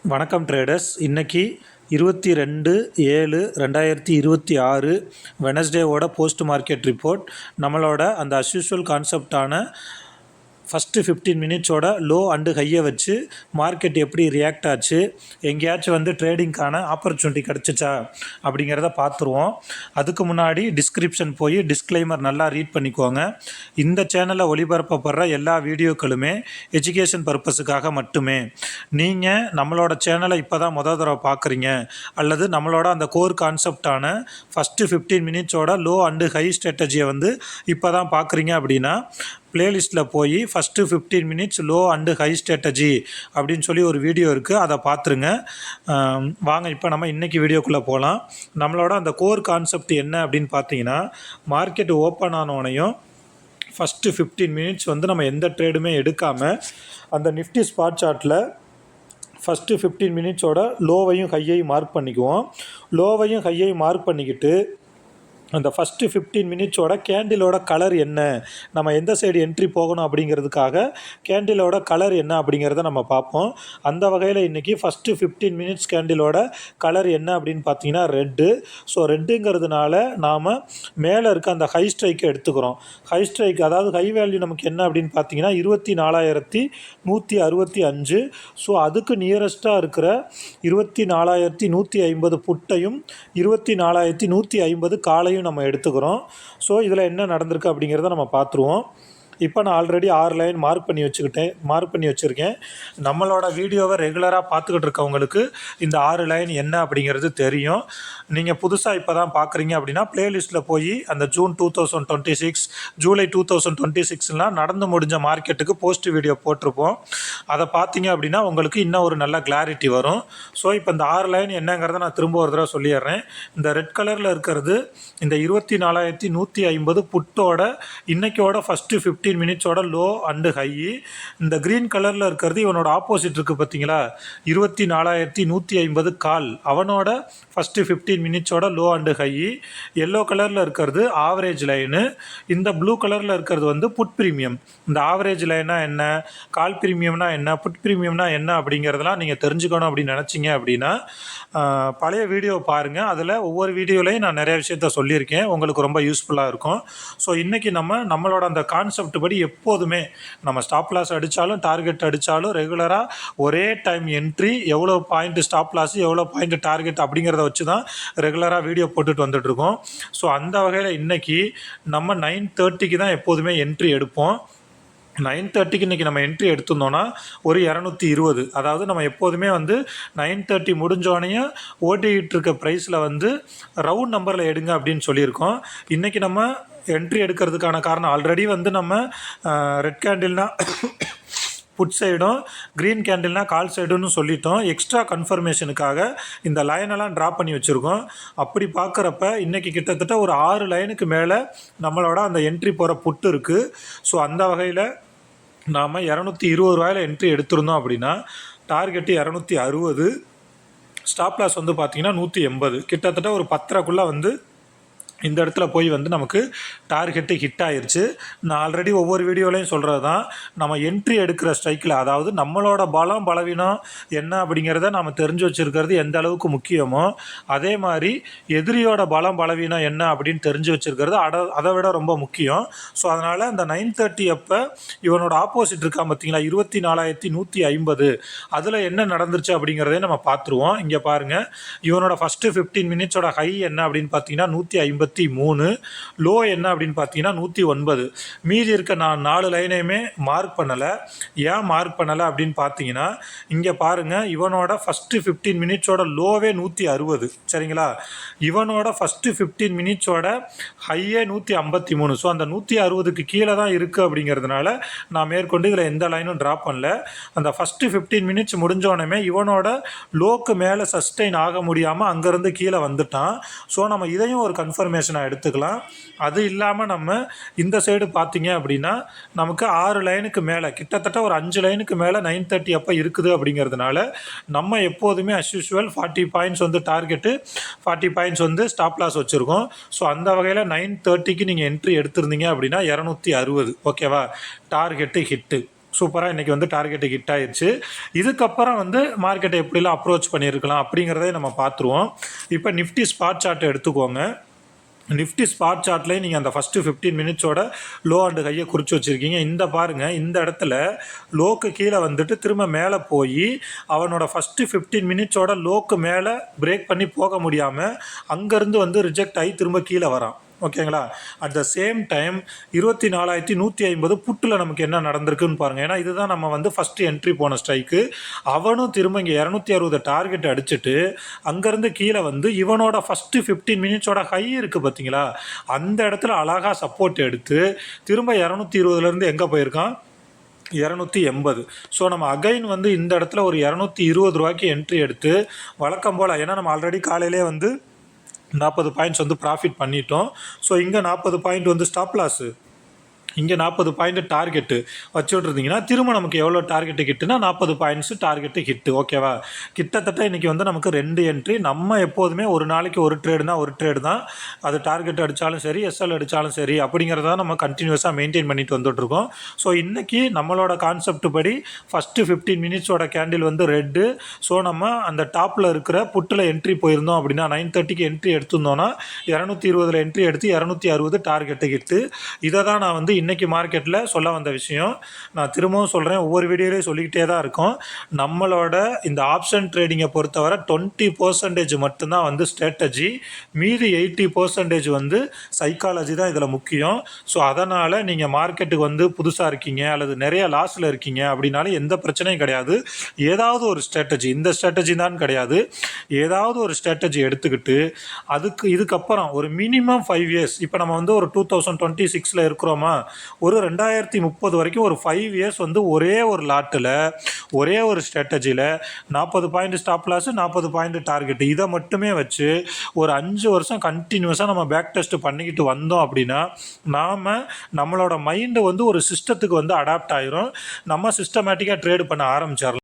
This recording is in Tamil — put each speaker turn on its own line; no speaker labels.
வணக்கம் ட்ரேடர்ஸ். இன்றைக்கி 22/7/2026 வெனஸ்டேவோட போஸ்ட் மார்க்கெட் ரிப்போர்ட். நம்மளோட அந்த அஸ்யூஷுவல் கான்செப்டான ஃபஸ்ட்டு 15 மினிட்ஸோட லோ அண்டு ஹையை வச்சு மார்க்கெட் எப்படி ரியாக்ட் ஆச்சு, எங்கேயாச்சும் ட்ரேடிங்க்கான ஆப்பர்ச்சுனிட்டி கிடச்சிச்சா அப்படிங்கிறத பார்த்துருவோம். அதுக்கு முன்னாடி டிஸ்கிரிப்ஷன் போய் டிஸ்க்ளைமர் நல்லா ரீட் பண்ணிக்கோங்க. இந்த சேனலில் ஒளிபரப்பப்படுற எல்லா வீடியோக்களுமே எஜுகேஷன் பர்பஸுக்காக மட்டுமே. நீங்கள் நம்மளோட சேனலை இப்போ தான் தடவை பார்க்குறீங்க அல்லது நம்மளோட அந்த கோர் கான்செப்டான ஃபஸ்ட்டு 15 மினிட்ஸோட லோ அண்டு ஹை ஸ்ட்ராட்டஜியை இப்போ தான் பார்க்குறீங்க அப்படின்னா பிளேலிஸ்ட்டில் போய் first 15 minutes low and high strategy அப்படின்னு சொல்லி ஒரு வீடியோ இருக்குது, அதை பார்த்துருங்க. வாங்க இப்போ நம்ம இன்றைக்கி வீடியோக்குள்ளே போகலாம். நம்மளோட அந்த கோர் கான்செப்ட் என்ன அப்படின்னு பார்த்தீங்கன்னா, மார்க்கெட் ஓப்பன் ஆனோடனையும் ஃபஸ்ட்டு 15 மினிட்ஸ் நம்ம எந்த ட்ரேடுமே எடுக்காமல் அந்த நிஃப்டி ஸ்பாட் சார்ட்டில் ஃபஸ்ட்டு 15 மினிட்ஸோட லோவையும் ஹையையும் மார்க் பண்ணிக்குவோம். லோவையும் ஹையையும் மார்க் பண்ணிக்கிட்டு அந்த ஃபஸ்ட்டு 15 மினிட்ஸோட கேண்டிலோட கலர் என்ன, நம்ம எந்த சைடு என்ட்ரி போகணும் அப்படிங்கிறதுக்காக கேண்டிலோட கலர் என்ன அப்படிங்கிறத நம்ம பார்ப்போம். அந்த வகையில் இன்றைக்கி ஃபஸ்ட்டு 15 மினிட்ஸ் கேண்டிலோட கலர் என்ன அப்படின்னு பார்த்தீங்கன்னா ரெட்டு. ஸோ ரெட்டுங்கிறதுனால நாம் மேலே இருக்க அந்த ஹை ஸ்ட்ரைக்கை எடுத்துக்கிறோம். ஹை ஸ்ட்ரைக் அதாவது ஹை வேல்யூ நமக்கு என்ன அப்படின்னு பார்த்தீங்கன்னா 24,165. ஸோ அதுக்கு நியரஸ்ட்டாக இருக்கிற 24,150 புட்டையும் 24,150 காலையும் நம்ம எடுத்துக்கிறோம். ஸோ இதில் என்ன நடந்திருக்கு அப்படிங்கிறத நம்ம பார்த்துருவோம். இப்போ நான் ஆல்ரெடி 6 லைன் மார்க் பண்ணி வச்சுருக்கேன். நம்மளோட வீடியோவை ரெகுலராக பார்த்துக்கிட்டு இருக்கவங்களுக்கு இந்த 6 லைன் என்ன அப்படிங்கிறது தெரியும். நீங்கள் புதுசாக இப்போ தான் பார்க்குறீங்க அப்படின்னா பிளேலிஸ்ட்டில் போய் அந்த ஜூன் 2026 ஜூலை 2026லாம் நடந்து முடிஞ்ச மார்க்கெட்டுக்கு போஸ்ட் வீடியோ போட்டிருப்போம். அதை பார்த்தீங்க அப்படின்னா உங்களுக்கு இன்னும் ஒரு நல்ல கிளாரிட்டி வரும். ஸோ இப்போ இந்த 6 லைன் என்னங்கிறத நான் திரும்ப ஒரு தடவை சொல்லிடுறேன். இந்த ரெட் கலரில் இருக்கிறது இந்த 24,150 புட்டோட இன்றைக்கோட ஃபஸ்ட்டு 15 மினிட்ஸோட லோ அண்டு ஹை. இந்த க்ரீன் கலரில் இருக்கிறது இவனோட ஆப்போசிட் இருக்குது பார்த்தீங்களா, 24,150 கால், அவனோட ஃபஸ்ட்டு 15 மினிட்ஸோட லோ அண்டு ஹை. எல்லோ கலரில் இருக்கிறது ஆவரேஜ் லைனு. இந்த ப்ளூ கலரில் இருக்கிறது புட் ப்ரீமியம். இந்த ஆவரேஜ் லைனா என்ன, கால் ப்ரீமியம்னா என்ன, புட் ப்ரீமியம்னா என்ன அப்படிங்கிறதெல்லாம் நீங்கள் தெரிஞ்சுக்கணும் அப்படின்னு நினச்சிங்க அப்படின்னா பழைய வீடியோ பாருங்கள். அதில் ஒவ்வொரு வீடியோலையும் நான் நிறைய விஷயத்த சொல்லியிருக்கேன், உங்களுக்கு ரொம்ப யூஸ்ஃபுல்லாக இருக்கும். ஸோ இன்றைக்கி நம்மளோட அந்த கான்செப்ட் படி எப்போதுமே நம்ம ஸ்டாப் லாஸ் அடித்தாலும் டார்கெட் அடித்தாலும் ரெகுலராக ஒரே டைம் என்ட்ரி, எவ்வளோ பாயிண்ட் ஸ்டாப் லாஸ் எவ்வளோ பாயிண்ட் டார்கெட் அப்படிங்கிறத வச்சு தான் ரெகுலராக வீடியோ போட்டுட்டு வந்துட்டுருக்கோம். ஸோ அந்த வகையில் இன்றைக்கி நம்ம 9:30க்கு தான் எப்போதுமே என்ட்ரி எடுப்போம். 9:30க்கு இன்றைக்கி நம்ம என்ட்ரி எடுத்திருந்தோன்னா ஒரு 220, அதாவது நம்ம எப்போதுமே 9:30 முடிஞ்சோடனே ஓட்டிகிட்டு இருக்க ப்ரைஸில் ரவுண்ட் நம்பரில் எடுங்க அப்படின்னு சொல்லியிருக்கோம். இன்றைக்கி நம்ம என்ட்ரி எடுக்கிறதுக்கான காரணம் ஆல்ரெடி நம்ம ரெட் கேண்டில்னா புட் சைடும் க்ரீன் கேண்டில்னா கால் சைடுன்னு சொல்லிட்டோம். எக்ஸ்ட்ரா கன்ஃபர்மேஷனுக்காக இந்த லைனெல்லாம் ட்ரா பண்ணி வச்சுருக்கோம். அப்படி பார்க்குறப்ப இன்றைக்கி கிட்டத்தட்ட ஒரு 6 லைனுக்கு மேலே நம்மளோட அந்த என்ட்ரி போகிற புட்டு இருக்குது. ஸோ அந்த வகையில் நாம் 220 என்ட்ரி எடுத்திருந்தோம் அப்படின்னா டார்கெட்டு 260, ஸ்டாப் லாஸ் பார்த்திங்கன்னா 180, கிட்டத்தட்ட ஒரு 10:30க்குள்ளே இந்த இடத்துல போய் நமக்கு டார்கெட்டு ஹிட் ஆயிடுச்சு. நான் ஆல்ரெடி ஒவ்வொரு வீடியோலையும் சொல்கிறது தான், நம்ம என்ட்ரி எடுக்கிற ஸ்ட்ரைக்கில் அதாவது நம்மளோட பலம் பலவீனம் என்ன அப்படிங்கிறத நம்ம தெரிஞ்சு வச்சுருக்கிறது எந்த அளவுக்கு முக்கியமோ, அதே மாதிரி எதிரியோட பலம் பலவீனம் என்ன அப்படின்னு தெரிஞ்சு வச்சுருக்கிறது அதை விட ரொம்ப முக்கியம். ஸோ அதனால் இந்த 9:30 அப்போ இவனோட ஆப்போசிட் இருக்கா பார்த்தீங்களா 24,150, அதில் என்ன நடந்துருச்சு அப்படிங்கிறதே நம்ம பார்த்துருவோம். இங்கே பாருங்கள், இவனோட ஃபஸ்ட்டு 15 மினிட்ஸோட ஹை என்ன அப்படின்னு பார்த்தீங்கன்னா 153, லோ என்ன அப்படின்னு பார்த்தீங்கன்னா 109. மீதி இருக்க நான் 4 லைனையுமே மார்க் பண்ணலை. ஏன் மார்க் பண்ணலை அப்படின்னு பார்த்தீங்கன்னா இங்கே பாருங்கள், இவனோட ஃபஸ்ட்டு 15 மினிட்ஸோட லோவே 160, சரிங்களா. இவனோட ஃபஸ்ட்டு 15 மினிட்ஸோட ஹையே 153. ஸோ அந்த 160க்கு கீழே தான் இருக்குது அப்படிங்கிறதுனால நான் மேற்கொண்டு இதில் எந்த லைனும் ட்ராப் பண்ணல. அந்த ஃபஸ்ட்டு 15 மினிட்ஸ் முடிஞ்சோடனே இவனோட லோக்கு மேலே சஸ்டெயின் ஆக முடியாமல் அங்கேருந்து கீழே வந்துட்டான். ஸோ நம்ம இதையும் ஒரு கன்ஃபர்மேஷனாக எடுத்துக்கலாம். அது இல்லாமல் நம்ம இந்த சைடு பார்த்தீங்க அப்படின்னா நமக்கு 6 லைனுக்கு மேலே கிட்டத்தட்ட ஒரு 5 லைனுக்கு மேலே 9:30 அப்போ இருக்குது அப்படிங்கிறதுனால நம்ம எப்போதுமே as usual 40 points target, 40 points stop loss வச்சுருக்கோம். ஸோ அந்த வகையில் 9:30க்கு நீங்கள் என்ட்ரி எடுத்திருந்தீங்க அப்படின்னா 260, ஓகேவா, டார்கெட்டு ஹிட்டு. சூப்பராக இன்றைக்கி வந்து டார்கெட்டு ஹிட் ஆயிடுச்சு. இதுக்கப்புறம் வந்து மார்க்கெட்டை எப்படிலாம் அப்ரோச் பண்ணியிருக்கலாம் அப்படிங்கிறதே நம்ம பார்த்துருவோம். இப்போ நிஃப்டி ஸ்பாட் சார்ட் எடுத்துக்கோங்க. நிஃப்டி ஸ்பாட் சார்ட்லேயே நீங்கள் அந்த ஃபஸ்ட்டு 15 மினிட்ஸோட லோ அண்டு ஹையை குறித்து வச்சுருக்கீங்க. இந்த பாருங்கள், இந்த இடத்துல லோக்கு கீழே வந்துட்டு திரும்ப மேலே போய் அவனோட ஃபஸ்ட்டு 15 மினிட்ஸோட லோக்கு மேலே பிரேக் பண்ணி போக முடியாமல் அங்கேருந்து வந்து ரிஜெக்ட் ஆகி திரும்ப கீழே வரான். ஓகேங்களா? அட் த சேம் டைம் 24,150 புட்டில் நமக்கு என்ன நடந்திருக்குன்னு பாருங்கள். ஏன்னா இதுதான் நம்ம வந்து ஃபஸ்ட்டு என்ட்ரி போன ஸ்ட்ரைக்கு. அவனும் திரும்ப இங்கே 260 டார்கெட் அடிச்சுட்டு அங்கேருந்து கீழே வந்து இவனோட ஃபஸ்ட்டு 15 மினிட்ஸோட ஹை இருக்குது பார்த்தீங்களா, அந்த இடத்துல அழகாக சப்போர்ட் எடுத்து திரும்ப 220 எங்கே போயிருக்கான், 280. ஸோ நம்ம அகைன் வந்து இந்த இடத்துல ஒரு 220 ரூபாய்க்கு என்ட்ரி எடுத்து வழக்கம் போல், ஏன்னா நம்ம ஆல்ரெடி காலையிலே வந்து 40 பாயிண்ட்ஸ் வந்து ப்ராஃபிட் பண்ணிட்டோம். ஸோ இங்கே 40 பாயிண்ட் வந்து ஸ்டாப் லாஸு, இங்கே 40 பாயிண்ட் டார்கெட்டு வச்சு விட்ருந்தீங்கன்னா திரும்ப நமக்கு எவ்வளோ டார்கெட்டு ஹிட்டுனா 40 பாயிண்ட்ஸு டார்கெட்டு ஹிட்டு. ஓகேவா? கிட்டத்தட்ட இன்றைக்கி வந்து நமக்கு 2 என்ட்ரி. நம்ம எப்போதுமே ஒரு நாளைக்கு ஒரு ட்ரேடு தான், அது டார்கெட் அடித்தாலும் சரி, எஸ்எல் அடித்தாலும் சரி, அப்படிங்கிறத நம்ம கண்டினியூஸாக மெயின்டைன் பண்ணிட்டு வந்துட்டுருக்கோம். ஸோ இன்றைக்கி நம்மளோட கான்செப்ட் படி ஃபஸ்ட்டு 15 மினிட்ஸோட கேண்டில் வந்து ரெட்டு. ஸோ நம்ம அந்த டாப்பில் இருக்கிற புட்டில் என்ட்ரி போயிருந்தோம் அப்படின்னா 9:30க்கு என்ட்ரி எடுத்திருந்தோன்னா 220 என்ட்ரி எடுத்து 260 டார்கெட்டு ஹிட்டு. இதை தான் நான் வந்து இன்றைக்கி மார்க்கெட்டில் சொல்ல வந்த விஷயம். நான் திரும்பவும் சொல்கிறேன், ஒவ்வொரு வீடியோலையும் சொல்லிக்கிட்டே தான் இருக்கும். நம்மளோட இந்த ஆப்ஷன் ட்ரேடிங்கை பொறுத்தவரை 20% மட்டும்தான் வந்து ஸ்ட்ராட்டஜி, மீதி 80% வந்து சைக்காலஜி தான் இதில் முக்கியம். ஸோ அதனால் நீங்கள் மார்க்கெட்டுக்கு வந்து புதுசாக இருக்கீங்க அல்லது நிறைய லாஸில் இருக்கீங்க அப்படின்னாலும் எந்த பிரச்சனையும் கிடையாது. ஏதாவது ஒரு ஸ்ட்ராட்டஜி, இந்த ஸ்ட்ராட்டஜி தான் கிடையாது, ஏதாவது ஒரு ஸ்ட்ராட்டஜி எடுத்துக்கிட்டு இதுக்கப்புறம் ஒரு மினிமம் 5 இயர்ஸ், இப்போ நம்ம வந்து ஒரு 2026 இருக்கிறோமா, ஒரு 2030 வரைக்கும் ஒரு 5 இயர்ஸ் வந்து ஒரே ஒரு லாட்டில் ஒரே ஒரு ஸ்ட்ராட்டஜியில் 40 point stop loss, 40 point target, இதை மட்டுமே வச்சு ஒரு 5 வருஷம் கண்டினியூஸாக நம்ம பேக் டெஸ்ட் பண்ணிக்கிட்டு வந்தோம் அப்படின்னா நம்மளோட மைண்டு வந்து ஒரு சிஸ்டத்துக்கு வந்து அடாப்ட் ஆகிரும். நம்ம சிஸ்டமேட்டிக்காக ட்ரேடு பண்ண ஆரம்பிச்சிடலாம்.